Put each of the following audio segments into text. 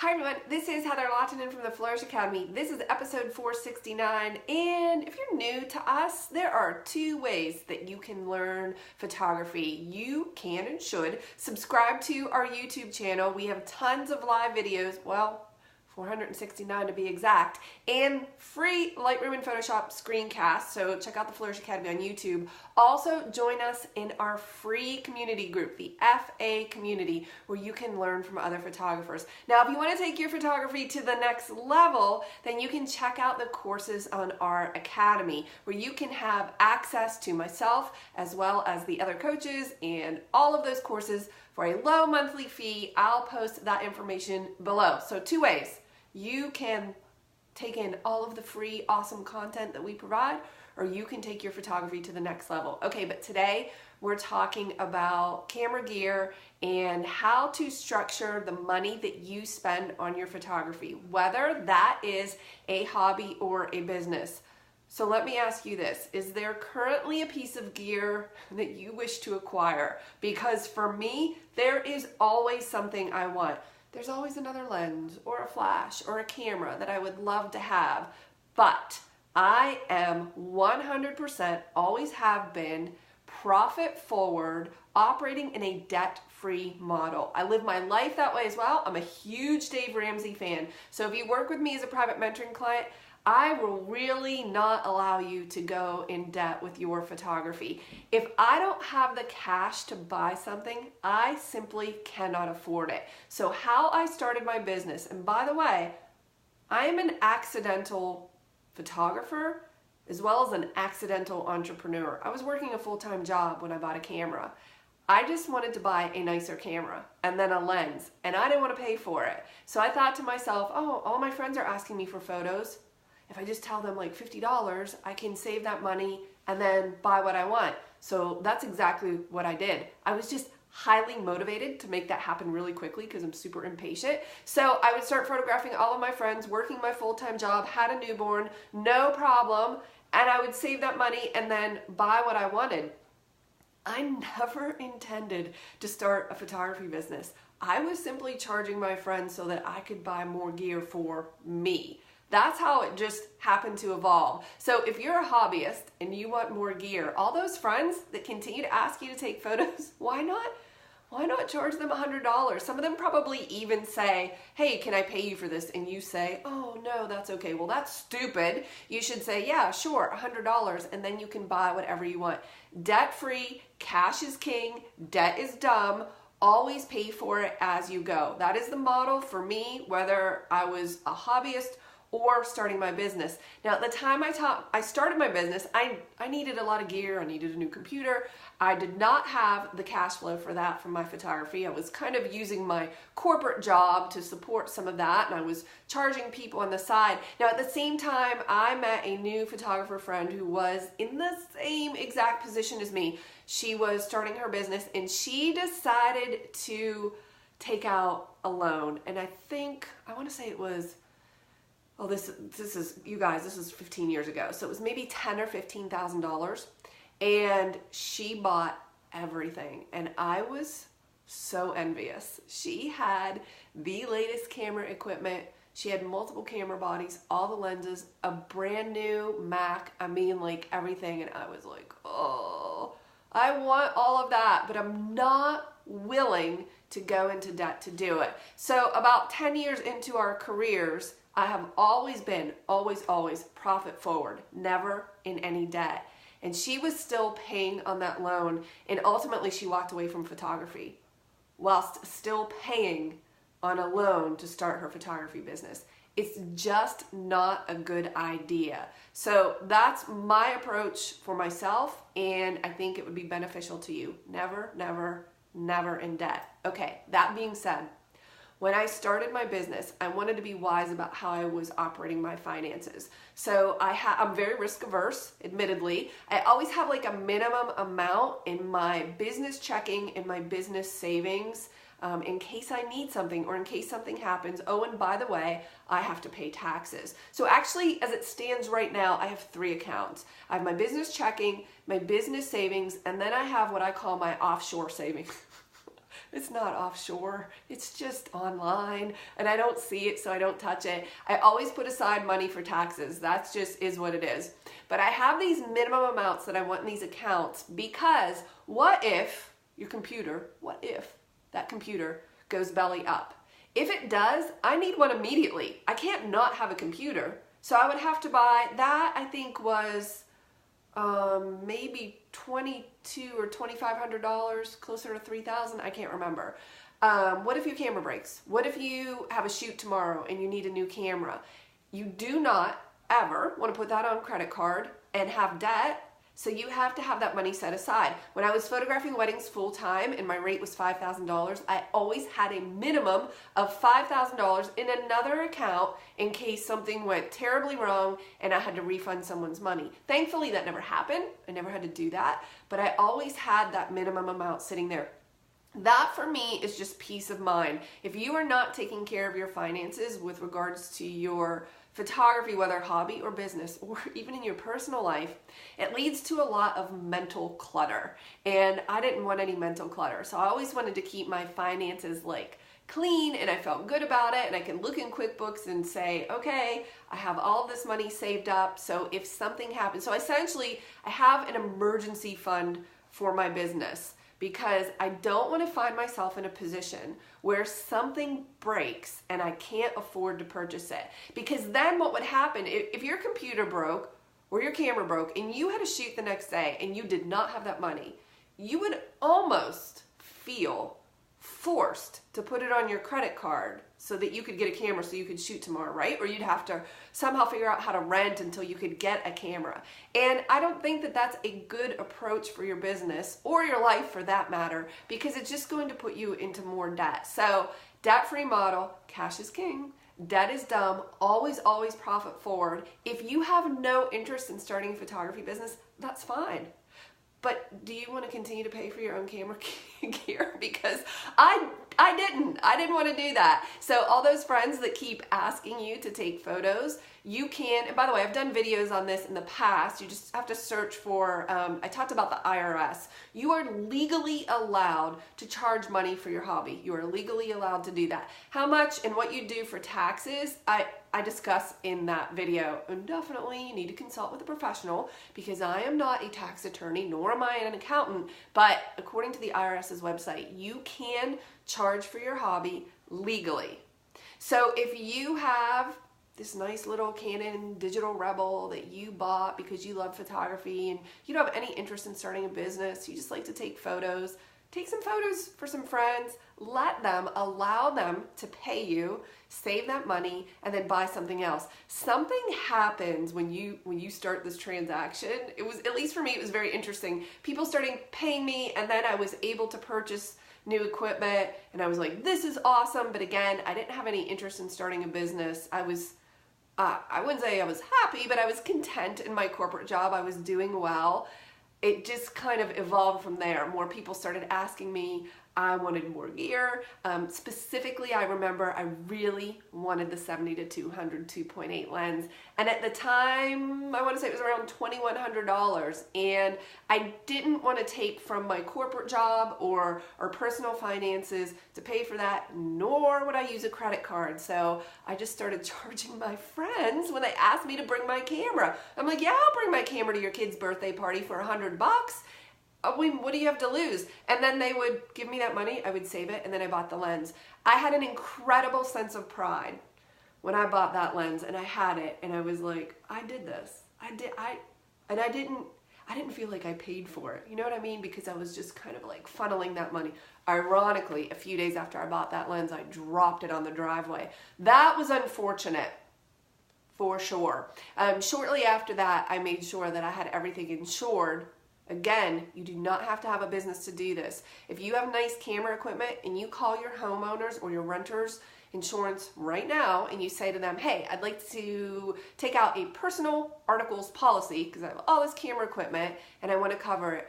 Hi everyone, this is Heather Lottinen from the Flourish Academy. This is episode 469, and if you're new to us, there are two ways that you can learn photography. You can and should subscribe to our YouTube channel. We have tons of live videos, well, 469 to be exact, and free Lightroom and Photoshop screencasts, so check out the Flourish Academy on YouTube. Also, join us in our free community group, the FA community, where you can learn from other photographers. Now, if you want to take your photography to the next level, then you can check out the courses on our academy, where you can have access to myself as well as the other coaches and all of those courses for a low monthly fee. I'll post that information below. So two ways. You can take in all of the free, awesome content that we provide, or you can take your photography to the next level. Okay, but today we're talking about camera gear and how to structure the money that you spend on your photography, whether that is a hobby or a business. So let me ask you this, is there currently a piece of gear that you wish to acquire? Because for me, there is always something I want. There's always another lens or a flash or a camera that I would love to have, but I am 100%, always have been, profit forward, operating in a debt-free model. I live my life that way as well. I'm a huge Dave Ramsey fan. So if you work with me as a private mentoring client, I will really not allow you to go in debt with your photography. If I don't have the cash to buy something, I simply cannot afford it. So how I started my business, and by the way, I am an accidental photographer as well as an accidental entrepreneur. I was working a full-time job when I bought a camera. I just wanted to buy a nicer camera and then a lens, and I didn't want to pay for it. So I thought to myself, oh, all my friends are asking me for photos. If I just tell them like $50, I can save that money and then buy what I want. So that's exactly what I did. I was just highly motivated to make that happen really quickly because I'm super impatient. So I would start photographing all of my friends, working my full-time job, had a newborn, no problem, and I would save that money and then buy what I wanted. I never intended to start a photography business. I was simply charging my friends so that I could buy more gear for me. That's how it just happened to evolve. So if you're a hobbyist and you want more gear, all those friends that continue to ask you to take photos, why not? Why not charge them $100? Some of them probably even say, hey, can I pay you for this? And you say, oh no, that's okay. Well, that's stupid. You should say, yeah, sure, $100, and then you can buy whatever you want. Debt-free, cash is king, debt is dumb. Always pay for it as you go. That is the model for me, whether I was a hobbyist or starting my business. Now, at the time I started my business, I needed a lot of gear. I needed a new computer. I did not have the cash flow for that from my photography. I was kind of using my corporate job to support some of that, and I was charging people on the side. Now, at the same time, I met a new photographer friend who was in the same exact position as me. She was starting her business, and she decided to take out a loan. And I want to say it was, oh, this is, you guys, this is 15 years ago. So it was maybe $10,000 or $15,000. And she bought everything. And I was so envious. She had the latest camera equipment. She had multiple camera bodies, all the lenses, a brand new Mac. I mean, like everything. And I was like, oh, I want all of that, but I'm not willing to go into debt to do it. So about 10 years into our careers, I have always been, always profit forward, never in any debt. And she was still paying on that loan, and ultimately she walked away from photography whilst still paying on a loan to start her photography business. It's just not a good idea. So that's my approach for myself, and I think it would be beneficial to you. Never, never, never in debt. Okay, that being said, when I started my business, I wanted to be wise about how I was operating my finances. So I'm very risk averse, admittedly. I always have like a minimum amount in my business checking, in my business savings, in case I need something or in case something happens. Oh, and by the way, I have to pay taxes. So actually, as it stands right now, I have 3 accounts. I have my business checking, my business savings, and then I have what I call my offshore savings. It's not offshore. It's just online, and I don't see it, so I don't touch it. I always put aside money for taxes. That's just is what it is. But I have these minimum amounts that I want in these accounts because what if that computer goes belly up? If it does, I need one immediately. I can't not have a computer. So I would have to buy that. I think was maybe $2,200 or $2,500, closer to $3,000. I can't remember. What if your camera breaks? What if you have a shoot tomorrow and you need a new camera? You do not ever want to put that on a credit card and have debt. So you have to have that money set aside. When I was photographing weddings full time and my rate was $5,000, I always had a minimum of $5,000 in another account in case something went terribly wrong and I had to refund someone's money. Thankfully, that never happened. I never had to do that, but I always had that minimum amount sitting there. That for me is just peace of mind. If you are not taking care of your finances with regards to your photography, whether hobby or business, or even in your personal life, it leads to a lot of mental clutter. And I didn't want any mental clutter. So I always wanted to keep my finances like clean, and I felt good about it. And I can look in QuickBooks and say, okay, I have all of this money saved up. So if something happens, so essentially I have an emergency fund for my business, because I don't want to find myself in a position where something breaks and I can't afford to purchase it. Because then what would happen, if your computer broke or your camera broke and you had to shoot the next day and you did not have that money, you would almost feel forced to put it on your credit card so that you could get a camera so you could shoot tomorrow, right? Or you'd have to somehow figure out how to rent until you could get a camera. And I don't think that that's a good approach for your business or your life for that matter, because it's just going to put you into more debt. So debt-free model, cash is king. Debt is dumb. Always, always profit forward. If you have no interest in starting a photography business, that's fine. But do you want to continue to pay for your own camera gear? Because I didn't want to do that. So all those friends that keep asking you to take photos, you can, and by the way, I've done videos on this in the past. You just have to search for, I talked about the IRS. You are legally allowed to charge money for your hobby. You are legally allowed to do that. How much and what you do for taxes, I discuss in that video. And definitely you need to consult with a professional, because I am not a tax attorney, nor am I an accountant. But according to the IRS's website, you can charge for your hobby legally. So if you have this nice little Canon Digital Rebel that you bought because you love photography and you don't have any interest in starting a business, you just like to take photos, take some photos for some friends, allow them to pay you, save that money, and then buy something else. Something happens when you start this transaction. It was, at least for me, it was very interesting. People started paying me, and then I was able to purchase new equipment, and I was like, this is awesome. But again, I didn't have any interest in starting a business. I wouldn't say I was happy, but I was content in my corporate job. I was doing well. It just kind of evolved from there. More people started asking me. I wanted more gear. Specifically, I remember I really wanted the 70-200 2.8 lens. And at the time, I want to say it was around $2,100. And I didn't want to take from my corporate job or personal finances to pay for that, nor would I use a credit card. So I just started charging my friends when they asked me to bring my camera. I'm like, yeah, I'll bring my camera to your kid's birthday party for $100. What do you have to lose? And then they would give me that money, I would save it, and then I bought the lens. I had an incredible sense of pride when I bought that lens, and I had it, and I was like, I did this. I didn't feel like I paid for it. You know what I mean? Because I was just kind of like funneling that money. Ironically, a few days after I bought that lens, I dropped it on the driveway. That was unfortunate, for sure. Shortly after that, I made sure that I had everything insured. Again, you do not have to have a business to do this. If you have nice camera equipment and you call your homeowners or your renters insurance right now and you say to them, hey, I'd like to take out a personal articles policy because I have all this camera equipment and I want to cover it,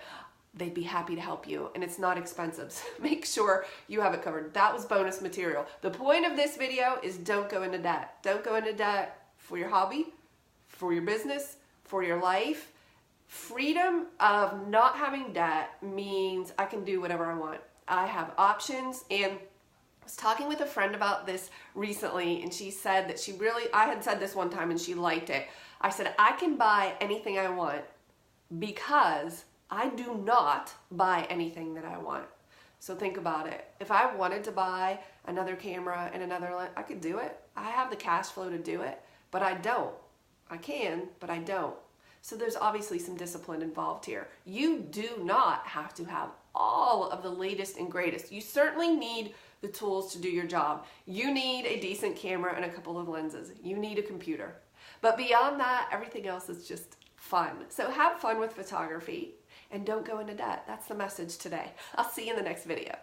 they'd be happy to help you, and it's not expensive. So make sure you have it covered. That was bonus material. The point of this video is don't go into debt. Don't go into debt for your hobby, for your business, for your life. Freedom of not having debt means I can do whatever I want. I have options. And I was talking with a friend about this recently, and she said that I had said this one time and she liked it. I said, I can buy anything I want because I do not buy anything that I want. So think about it. If I wanted to buy another camera and another lens, I could do it. I have the cash flow to do it, but I don't. I can, but I don't. So there's obviously some discipline involved here. You do not have to have all of the latest and greatest. You certainly need the tools to do your job. You need a decent camera and a couple of lenses. You need a computer. But beyond that, everything else is just fun. So have fun with photography and don't go into debt. That's the message today. I'll see you in the next video.